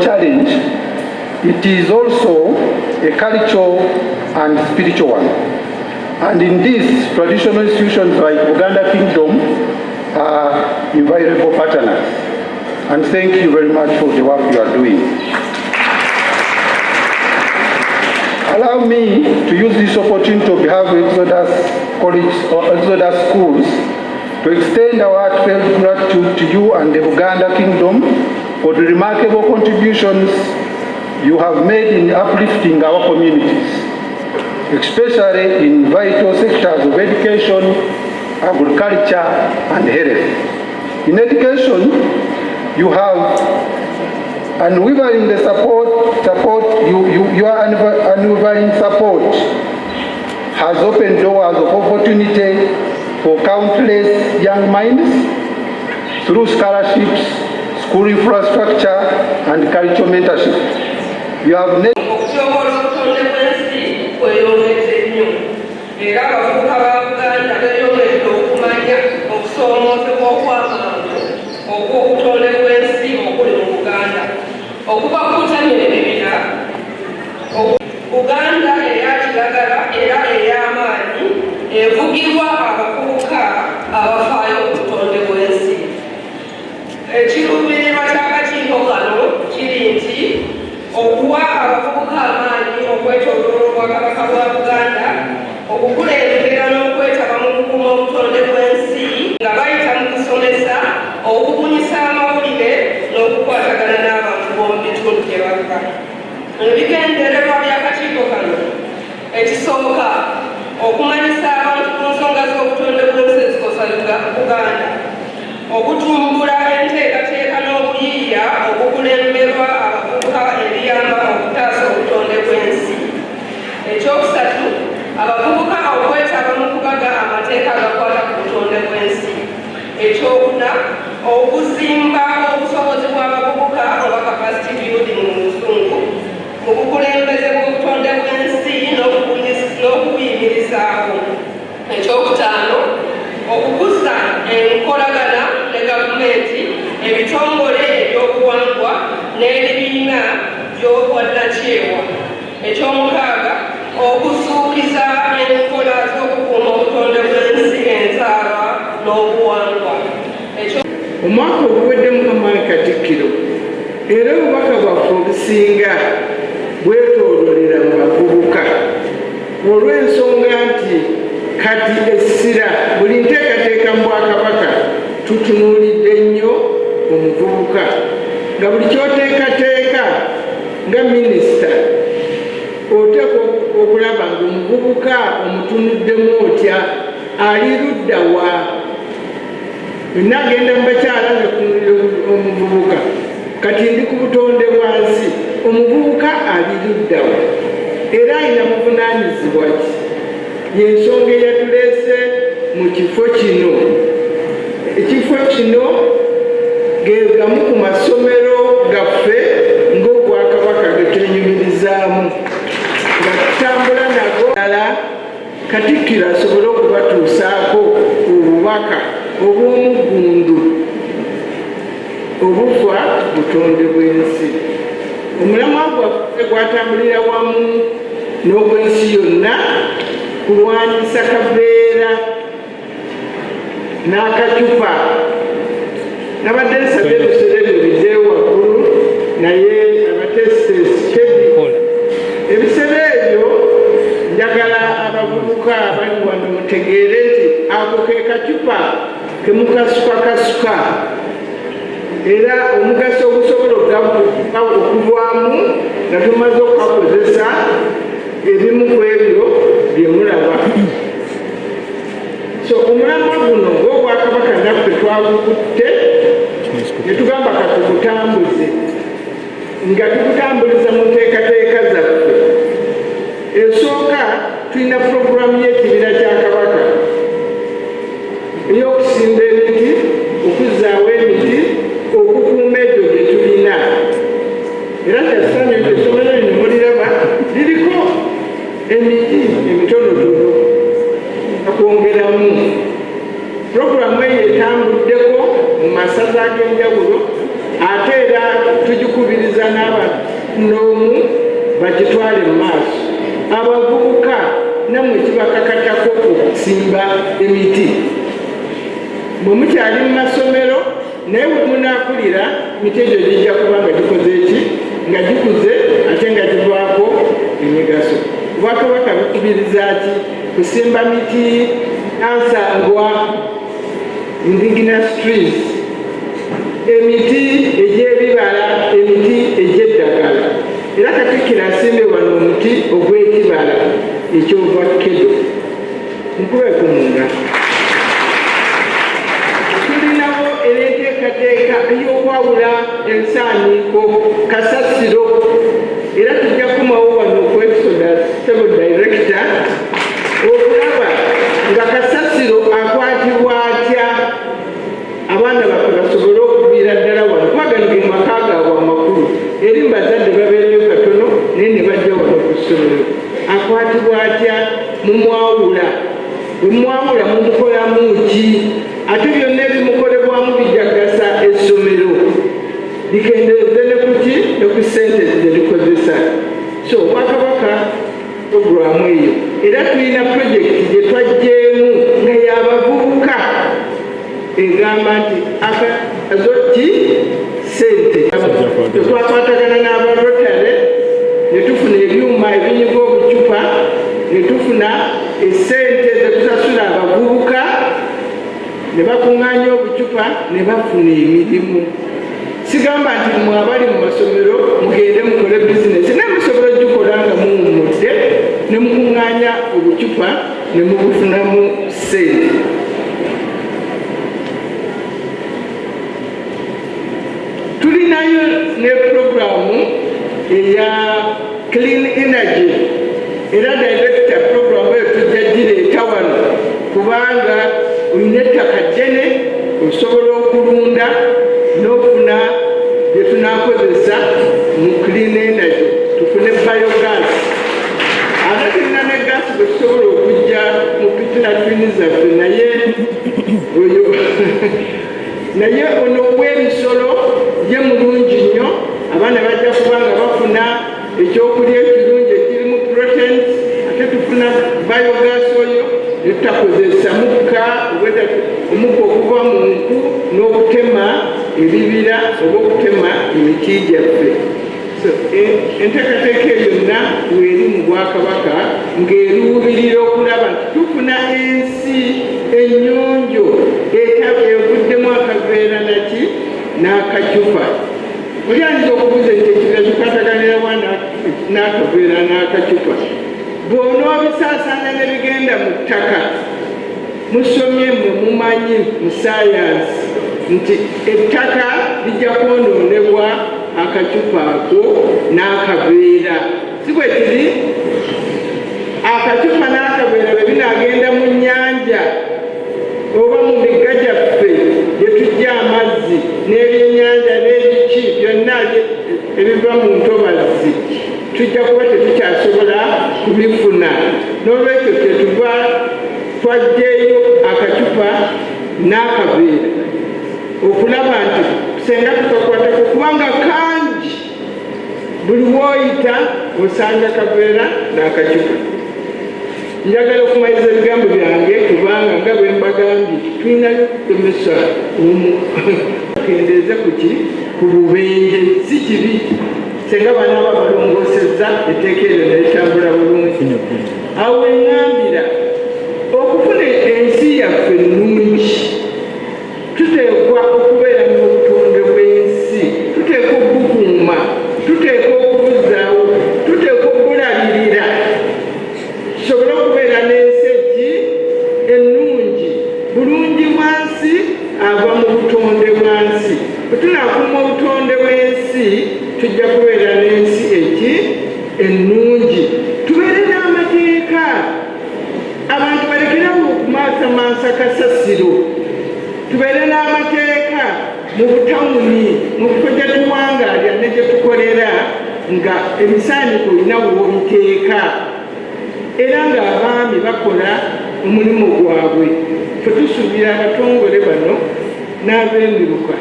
Challenge, it is also a cultural and spiritual one. And in this, traditional institutions like Buganda Kingdom are invaluable partners. And thank you very much for the work you are doing. Allow me to use this opportunity on behalf of Exodus College or Exodus Schools to extend our heartfelt gratitude to you and the Buganda Kingdom for the remarkable contributions you have made in uplifting our communities, especially in vital sectors of education, agriculture, and health. In education, you have unwavering the your unwavering support has opened doors of opportunity for countless young minds through scholarships, school infrastructure, and cultural mentorship. You have okuwa abavubuka amaanyi ebigendererwa by'akakiiko kano ekisooka okumanyisa abantu ku nsonga z'obutonde bw'ensi ezikosa Buganda, okutumbula enteekateeka n'obuyiiya obukulemberwa abavubuka ebiyamba okutaasa obutonde bw'ensi. Ekyokusatu, abavubuka okwetaba mu kugaga amateeka agakwata ku butonde bw'ensi. Ekyokuna, okuzimba obusobozi bw'abavubuka oba capacity building mu Luzungu mu bukulembeze bw'obutonde bw'ensi n'okubuyimirizaako. Ekyokutaano, okukuza enkolagana ne gavumenti, ebitongole ebyobuwangwa n'ebibiina by'obwannakyewa. Ekyomukaaga, okusuukiza enkola z'okukuuma obutonde bw'ensi, enzaalwa n'obuwangwa. Omwaka oguweddemu Kamaanya Katikkiro era obubaka bwaffe obusinga bwetoololera mu bavubuka olw'ensonga nti kati essira buli nteekateeka mu Bwakabaka tutunuulidde nnyo omuvubuka nga buli kyoteekateeka nga minisita oteekwa okulaba nga omuvubuka omutunuddemu otya, ali ludda wa. Yonna agenda mu bakyala nga tunulira omuvubuka, kati ndi ku butonde bwansi, omuvubuka ali ludda wa era alina buvunaanyizibwa ki? Y'ensonga eyatuleese mu kifo kino. Ekifo kino ge gamu ku masomero gaffe ng'Obwakabaka ge twenyumirizaamu nga tutambula nago ddala Katikkiro asobole okubatuusaako obubaka obw'omuggundu obuva butonde bw'ensi. Omulamwa gwaffe gwatambulira wamu n'ogw'ensi yonna kulwanyisa kabeera n'akacupa. Nabadde nsabye ebisolo ebyo bizeewo waggulu naye abatesitesi ebisolo ebyo njagala abavubuka abali wano mutegeere nti ako ke kacupa kemukasukakasuka era omugaso ogusobola okuvaamu nga tumaze okukakozesa ebimu ku ebyo bye mulaba. So omulamwa guno ng'Obwakabaka naffe twagukutte ne tugamba katugutambuze nga tugutambuliza mu nteekateeka zaffe. Esooka tulina puroguramu y'ekibira kya Kabaka ey'okusimba emiti, okuzzaawo emiti, okukuuma ebyo bye tulina. Era kyassanyu nti essomero lino muliraba liriko emiti emitonotono akwongeramu. Puroguramu eyo etambuddeko mu masaza ag'enjawulo ate era tugikubiriza n'omu bagitwale mu maaso. Abavubuka nammwe kibakakatako okusimba emiti. Bwe mukyali mu masomero naye bwe munaakulira emiti egyo gijja kuba nga gikoze eki, nga gikuze ate nga givaako emigaso. Obwakabaka bukubiriza ki? Kusimba miti ansangwa, indigenous trees, emiti egy'ebibala, emiti egy'eddagala. Era Katikkiro asimbye wano omuti ogw'ekibala eky'ovakkedo. Nkube ku munda. Tulinawo era enteekateeka ey'okwawula ensaaniiko kasasiro era tujja kumawo wano ku Exodus Stable Director okulaba nga kasasiro akwatibwa atya abaana baffe basobole okuviira ddala wano kuba gano ge maka gaabwe amakulu eri mu bazadde babeereyo katono naye ne bajja wano ku ssomero. Akwatibwa atya? Mumwawula. Bwe mumwawula mumukolamu ki? Ate byonna ebimukolebwamu bijagasa essomero likendeeze ne ku ki? Ne ku ssente ze likozesa. So Obwakabaka puroguramu eyo era tulina purojekiti gye twajjeemu nga y'abavubuka egamba nti azoti ssente. Twakwatagana n'abarotare ne tufuna ebyuma ebinyiga obucupa, ne tufuna essente ze tusasula abavubuka, ne bakuŋŋaanya obucupa ne bafuna emirimu. sigamba nti mwe abali mu masomero mugende mukole bizinesi naye musobola gikola nga muwummudde ne mukuŋŋaanya obucupa ne mubufunamu ssente. Tulinayo ne puroguramu eya clean energy era director puroguramu eyo tujja gireeta wano kubanga olina ettaka ddene osobola okulunda n'ofuna bye tunakozesa mu clean energy tufune biogas ate tulina ne gaasi bwe tusobola okujja mu pitinatwini zaffe naye oyo naye ono ow'emisolo ye mulungi nnyo abaana bajja kubanga bafuna ekyokulya ekirungi ekirimu proteins ate tufuna biogas oyo netutakozesa mukka omukka okuva mu nku n'okutema ebibira oba okutema emiti gyaffe. Enteekateeka eyo yonna weeri mu Bwakabaka ng'eruubirira okulaba nti tufuna ensi ennyonjo evuddemu akaveera naki n'akacupa. Oli ayinza okubuuza nti ekibira kikwataganirawa n'akaveera n'akacupa. Bw'onoobisaasaanya ne bigenda mu ttaka musomye mwe mumanyi mu saayansi nti ettaka lijja kwonoonebwa akacupa ako n'akaveera. Si bwe kiri akacupa n'akaveera bwe binaagenda mu nnyanja oba mu migga gyaffe gye tujja amazzi n'ebyennyanja n'ebiki byonna ebiva mu ntobazi tujja kuba tetukyasobola kubifuna. N'olwekyo kyetuva twajjeeyo akacupa n'akaveera okulaba nti senga tukakwatako kubanga kangi buli wooyita osanga kaveera n'akacupa. Njagala okumaliriza ebigambo byange kubanga nga bwe mbagambye tulinayo okusomesa kendeeza ku bubenje si kibi senga banaaba balongoosezza etteeka eryo neritambula bulungi. Awo eŋŋambira okufuna ensi yaffe ennungi tuteekwa okubeera n'obutonde bw'ensi, tuteekwa okubukuuma, tuteekwa okubuzaawo, tuteekwa okubulabirira tusobole okubeera n'ensi ennungi. Bulungi bwansi ava mu butonde bwansi. Bwe tunaakuuma obutonde bw'ensi tujja kubeera n'ensi ennungi. Tubeere n'amateeka, abantu balekerawo okumaasamasa kasasiro. Tubeere n'amateeka mu butawuni mu bifo gye tuwangaalya ne gye tukolera nga ebisaaniko olina w'obiteeka era ng'abaami bakola omulimu gwabwe. Ffe tusuubira abatongole bano n'ab'emiruka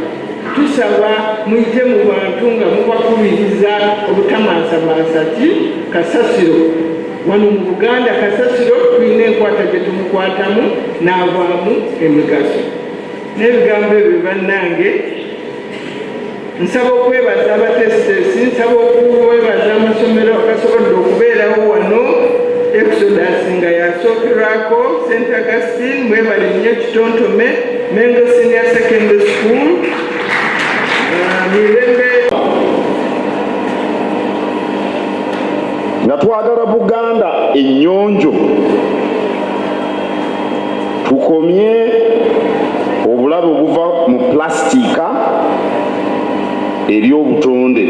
tusaba muyite mu bantu nga mubakubiriza obutamaasamasa kasasiro. Wano mu Buganda kasasiro tulina enkwata gye tumukwatamu n'avaamu emigaso. N'ebigambo ebyo bannange nsaba okwebaza abatesitesi, nsaba okwebaza amasomero agasobodde okubeerawo wano. Exodus nga yasookerwako St. Augustine, mwebale nnyo Kitontome, Mengo Senior Secondary School, Mirembe. Nga twagala Buganda ennyonjo, tukomye obulabe obuva mu plastika eri obutonde.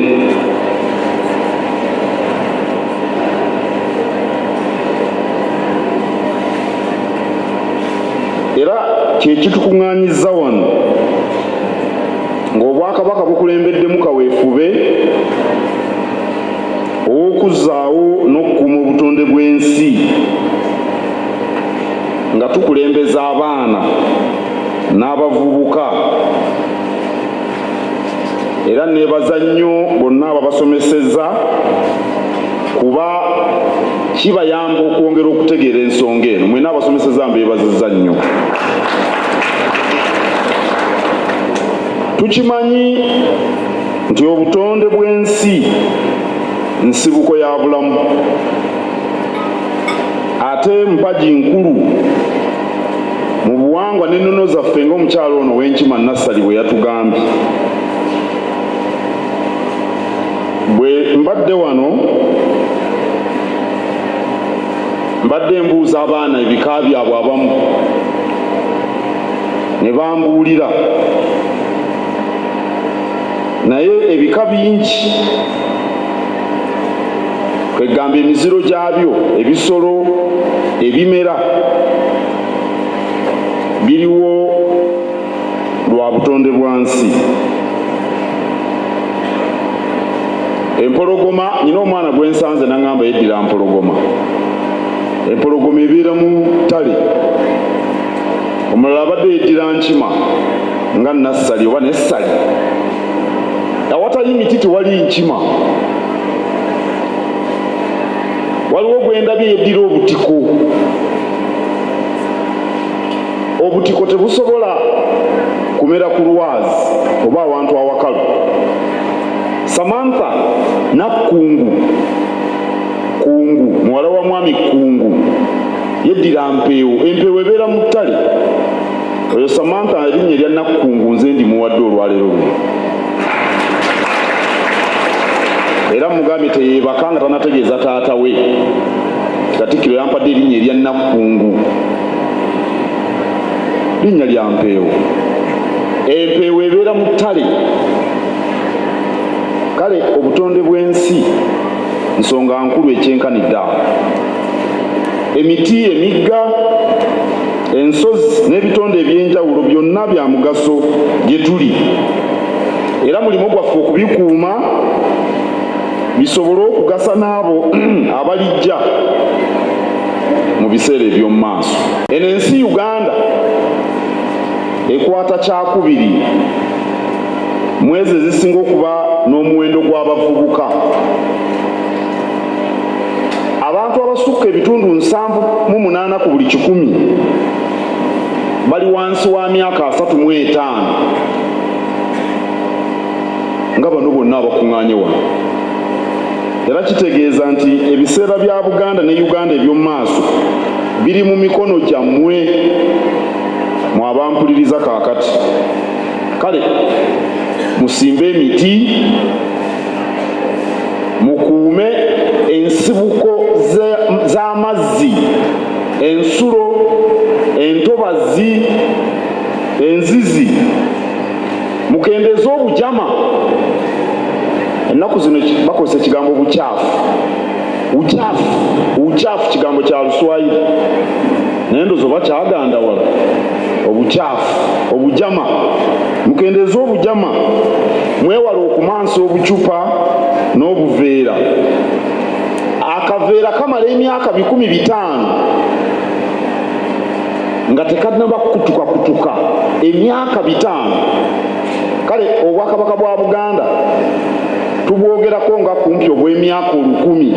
Era kyekitukuŋŋaanyizza wano ng'Obwakabaka bukulembeddemu kaweefube ow'okuzzaawo n'okukuuma obutonde bw'ensi nga tukulembeza abaana n'abavubuka. Era neebaza nnyo bonna ababasomesezza kuba kibayamba okwongera okutegeera ensonga eno. Mwena abasomesezza mbeebazizza nnyo. Tukimanyi nti obutonde bw'ensi nsibuko ya bulamu, ate mpagi nkulu mu buwangwa n'ennono zaffe ng'omukyalo ono w'Enkima Nassali bwe yatugambye. mbadde wano mbadde mbuuza abaana ebika byabwe abamu ne bambuulira, naye ebika bingi kwegamba emiziro gyabyo, ebisolo, ebimera biriwo lwa butonde bwa nsi. Empologoma, nina omwana gwe nsanze n'angamba yeddira mpologoma. Empologoma ebeera mu ttale, omulala abadde yeddira nkima nga nassali oba nessali. Awatali miti tewali nkima. Waliwo gwe ndabye yeddira obutiko. Obutiko tebusobola kumera ku lwazi oba awantu awakalu. Samantha Nakkungu, Kungu, muwala wa mwami Kungu, yeddira mpeewo. Empeewo ebeera mu ttale. Oyo Samantha erinnya erya Nakkungu nze ndimuwadde olwaleero luno. Era mugambye teyeebaka nga tanategeeza taata we. Katikkiro yampadde erinnya erya Nakkungu. Linnya lya mpeewo. Empeewo ebeera mu ttale. Kale obutonde bw'ensi nsonga nkulu ekyenkanidde awo. Emiti, emigga, ensozi n'ebitonde ebyenjawulo byonna bya mugaso gye tuli. Era mulimu gwaffe okubikuuma bisobole okugasa n'abo abalijja mu biseera eby'omu maaso. Eno ensi Uganda ekwata kyakubiri mwezi ezisinga okuba n'omuwendo gw'abavubuka. Abantu abasukka ebitundu 78 ku buli 100 bali wansi wa myaka 35 nga bano bonna abakuŋŋaanye wano. Era kitegeeza nti ebiseera bya Buganda ne Uganda eby'omu maaso biri mu mikono gyammwe mwabampuliriza kaakati. Kale musimbe emiti, mukuume ensibuko z'amazzi, ensulo, entobazi, enzizi, mukendeeze obujama. Ennaku zino bakozesa ekigambo bukyafu. Bukyafu kigambo kya Luswayiri naye ndowooza oba kyagandawala. Obukyafu, obujama, mukendeeze obujama, mwewala okumansa obucupa n'obuveera. Akaveera kamala emyaka 500 nga tekannaba kutuka emyaka 5. Kale obwakabaka bwa Buganda tubwogerako nga kumpi obw'emyaka 1000.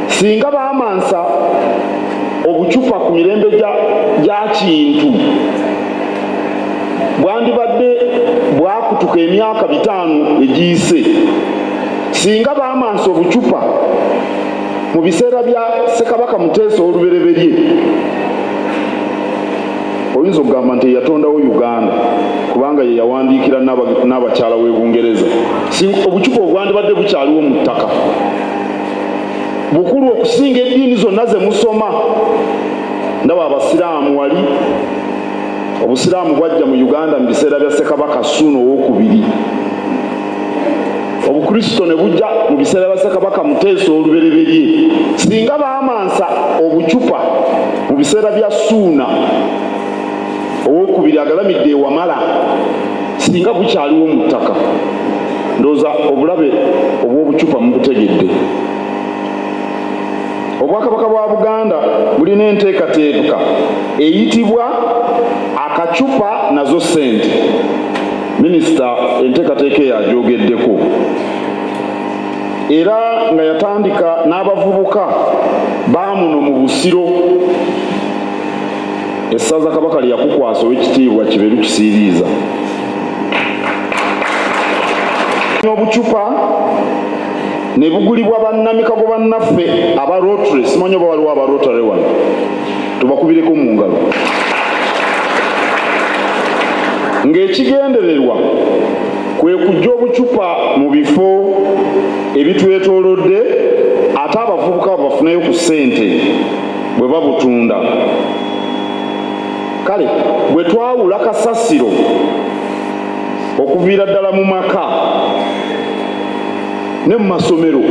Singa baamansa obucupa ku mirembe gya kintu bwandibadde bwakutuka emyaka 5 egiyise. Singa baamansa obucupa mu biseera bya Ssekabaka Muteesa olubereberye, oyinza okugamba nti yatondawo Uganda kubanga ye yawandiikira n'abakyala w'e Bungereza. Obucupa obwandibadde bukyaliwo mu ttaka. Bukulu okusinga eddiini zonna ze musoma. Ndaba Abasiraamu wali. Obusiraamu bwajja mu Uganda mu biseera bya Ssekabaka Ssuuna II. Obukristo ne bujja mu biseera bya Ssekabaka Muteesa olubereberye. Singa baamansa obucupa mu biseera bya Ssuuna II agalamidde ewamala, singa bukyaliwo mu ttaka, ndowooza obulabe obw'obucupa mubutegedde. Obwakabaka bwa Buganda bulina enteekateeka eyitibwa akacupa nazo ssente. Minisita enteekateeka eyo agyogeddeko. Era nga yatandika n'abavubuka baamuno mu Busiro. Essaza Kabaka lyakukwasa ow'ekitiibwa Kiberu Kisiiriiza. Obucupa ne bugulibwa bannamikago bannaffe aba Rotary. Simanyi oba waliwo aba Rotary wano, tubakubireko mu ngalo. Ng'ekigendererwa kwe kujja obucupa mu bifo ebitwetoolodde ate abavubuka bafuneyo ku ssente bwe babutunda. Kale bwe twawula kasasiro okuviira ddala mu maka ne mu masomero,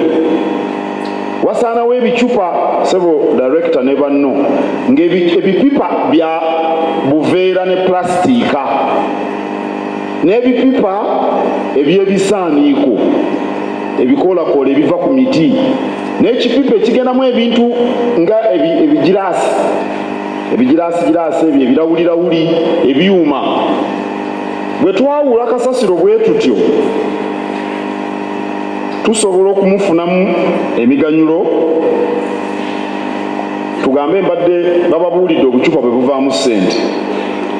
wasaanawo ebicupa sebo director ne banno ng'ebipipa bya buveera ne plastika n'ebipipa eby'ebisaaniiko ebikoolakoola ebiva ku miti n'ekipipa ekigendamu ebintu nga ebigiraasi ebyo ebirawulirawuli ebyuma. Bwe twawula kasasiro bwe tutyo tusobola okumufunamu emiganyulo, tugambe mbadde bababuulidde obucupa bwe buvaamu ssente,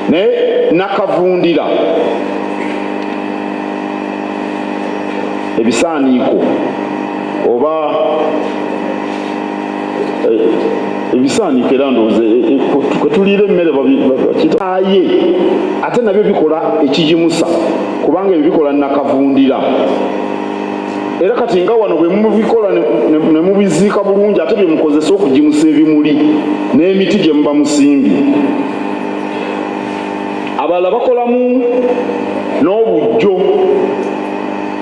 naye nakavundira ebisaaniiko oba ebisaaniiko era ndowooza kwetuliira emmere bakitaaye ate nabyo bikola ekigimusa kubanga ebyo bikola nakavundira. Era kati nga wano bwe mubikola ne mubiziika bulungi ate bye mukozesa okugimusa ebimuli n'emiti gye muba musimbi. Abalala bakolamu n'obujjo,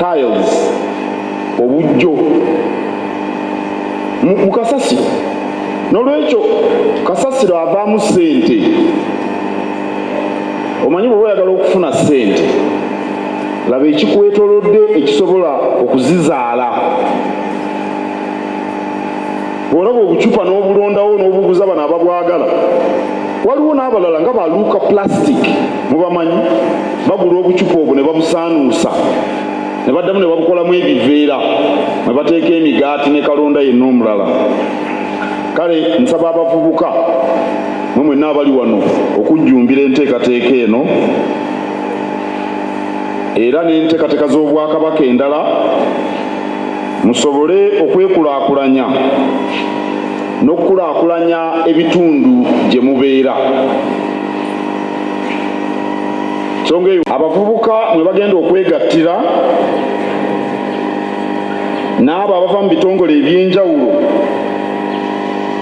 tiles, obujjo mu kasasiro. N'olwekyo kasasiro avaamu ssente. Omanyi bwe oyagala okufuna ssente, laba ekikwetoolodde ekisobola okuzizaala. Bw'olaba obucupa n'obulondawo n'obuguza bano ababwagala, waliwo n'abalala nga baluuka plastic, mubamanyi, bagula obucupa obwo ne babusaanuusa ne baddamu ne babukolamu ebiveera ne bateeka emigaati ne kalonda yenna omulala. Kale nsaba abavubuka mwe mwenna abali wano okujjumbira enteekateeka eno era n'enteekateeka z'Obwakabaka endala, musobole okwekulaakulanya n'okukulaakulanya ebitundu gye mubeera. Nsonga eyo abavubuka mwe bagenda okwegattira n'abo abava mu bitongole eby'enjawulo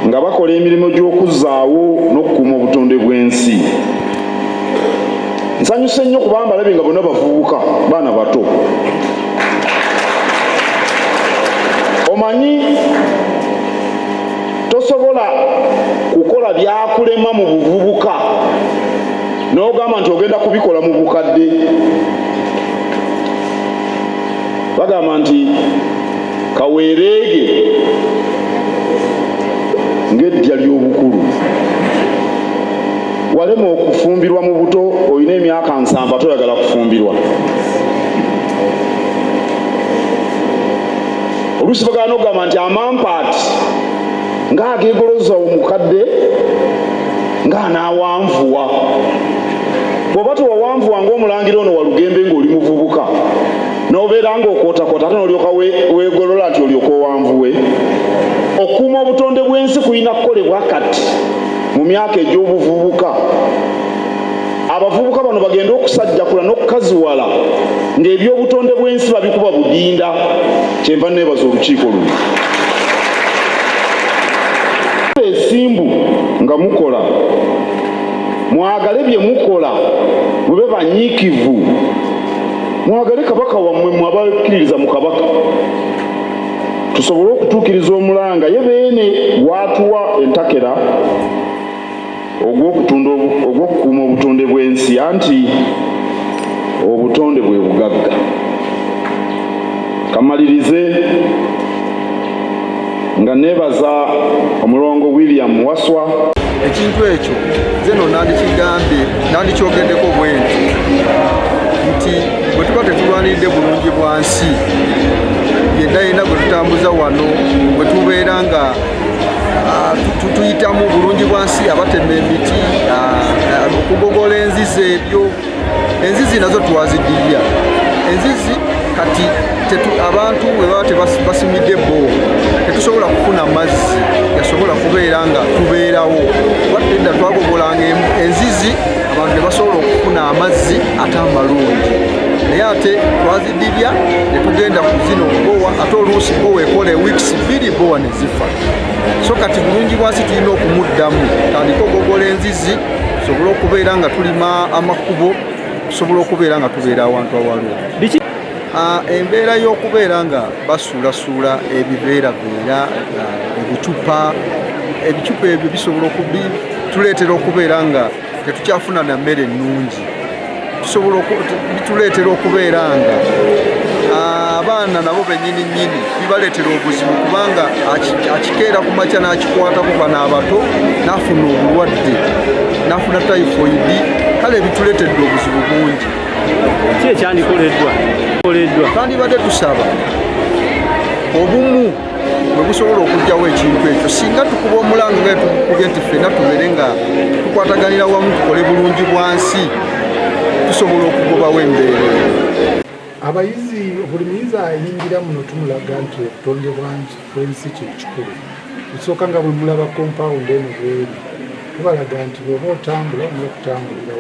nga bakola emirimu gy'okuzzaawo n'okukuuma obutonde bw'ensi. Nsanyuse nnyo kuba mbalabye nga bonna bavubuka, baana bato. Omanyi tosobola kukola byakulema mu buvubuka n'ogamba nti ogenda kubikola mu bukadde. Bagamba nti kaweereege ng'eddya ly'obukulu. Walema okufumbirwa mu buto, olina emyaka 7 toyagala kufumbirwa. Oluusi bagala n'ogamba nti amampaati ng'ageegoloza omukadde ng'anaawanvuwa. Bw'oba tewawanvuwa ng'omulangira ono walugembe ng'oli muvubuka n'obeera ng'okootakoota ate n'olyoka weegolola nti olyoka owanvuwe. Okuuma obutonde bw'ensi kulina kukolebwa kati mu myaka egy'obuvubuka. Abavubuka bano bagenda okusajjakula n'okukaziwala ng'ebyobutonde bw'ensi babikuba budinda. Kyenva neebaza olukiiko luno. Esimbu nga mukola, mwagale bye mukola mube banyiikivu, mwagale kabaka wammwe mwe abakkiririza mu kabaka, tusobole okutuukiriza omulanga ye beene watuwa entakera ogw'okukuuma obutonde bw'ensi, anti obutonde bwe bugagga. Kamalirize nga neebaza omulongo William Waswa. Ekintu ekyo nze no nandikyogeddeko bwenti nti bwe tuba tetulwaniridde bulungi bwa nsi yenna yenna gwe tutambuza wano bwe tubeera nga tuyitamu bulungi bwa nsi, abatema emiti, okugogola enzizi, ebyo enzizi nazo twaziddirya. Enzizi kati abantu bwe baba basimidde boovu tetusobola kufuna mazzi yasobola kubeera nga tubeerawo. Wadde twagogolanga enzizi abantu ne basobola okufuna amazzi ate amalungi. naye ate twazidibya ne tugenda ku zino bowa, ate oluusi bowa ekola weeks 2 bowa ne zifa. So kati bulungi bwansi tulina okumuddamu, tandika ogogola enzizi, tusobole okubeera nga tulima amakubo, tusobole okubeera nga tubeera awantu awalungi. Embeera y'okubeera nga basuulasuula ebiveeraveera, ebicupa ebyo bisobola bituleetera okubeera nga tetukyafuna na mmere ennungi, bituleetera okubeera nga abaana nabo bennyini bibaleetera obuzibu, kubanga akikeera ku makya n'akikwata kuba n'abato n'afuna obulwadde, n'afuna typhoid, kale bituleetedde obuzibu bungi. Ki ekyandikoleddwa? Twandibadde tusaba obumu bwe busobola okugyawo ekintu ekyo, singa tukuba omulanga nga tukubye nti ffenna tubeere nga tukwataganira wamu tukole bulungi bwansi, tusobola okugobawo embeera. Abayizi, buli muyizi ayingira muno tumulaga nti obutonde bw'ensi kye kikulu. Kusooka nga bwe mulaba kompawundi eno bweri, tubalaga nti bw'oba otambula omula okutambulira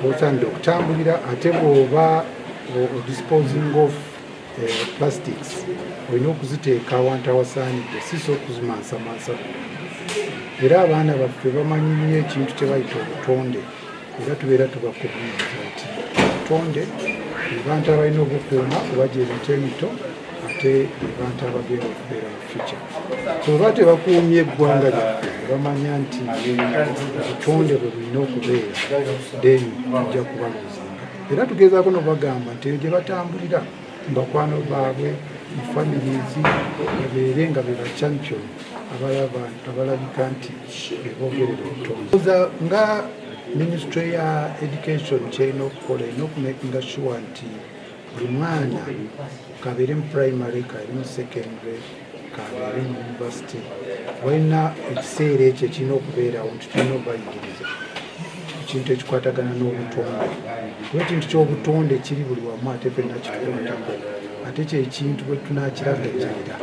wosaanidde okutambulira, ate bw'oba disposing of plastics olina okuziteeka awantu awasaanidde, si so okuzimansamansa. Era abaana baffe bamanyi nnyo ekintu kye bayita obutonde, era tubeera tubakubiriza nti obutonde abantu abalina obukuuma kubajja emito emito, ate abantu abagenda okubeera mu future. So oba tebakuumye eggwanga lyaffe, bamanya nti obutonde bwe bulina okubeera, then tujja kubaluuzinga. Era tugezaako n'obagamba nti gye batambulira bakwano baabwe mu families babeere nga be bachampion abalabika nti bebogerera obutonde. Nga Ministry ya Education kyerina okukola erina okumakinga sure nti buli mwana kabeere mu primary, kabeere mu secondary, kabeere mu university, walina ekiseera ekyo ekirina okubeerawo nti tulina okubayigiriza ekintu ekikwatagana n'obutonde. Kuba ekintu ky'obutonde kiri buli wamu, ate ffenna kitukwatako, ate kyekintu bwe tunakiragajjalira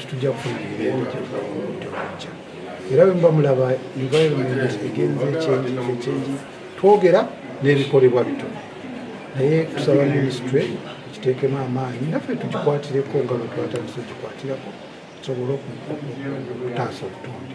tujja kufuna emirembe gy'obujja. Era bwe muba mulaba environment egenze ekyenji, twogera n'ebikolebwa bitono, naye tusaba ministry ekiteekemu amaanyi, naffe tukikwatireko nga bwe twatandise okukikwatirako, tusobole okutaasa obutonde.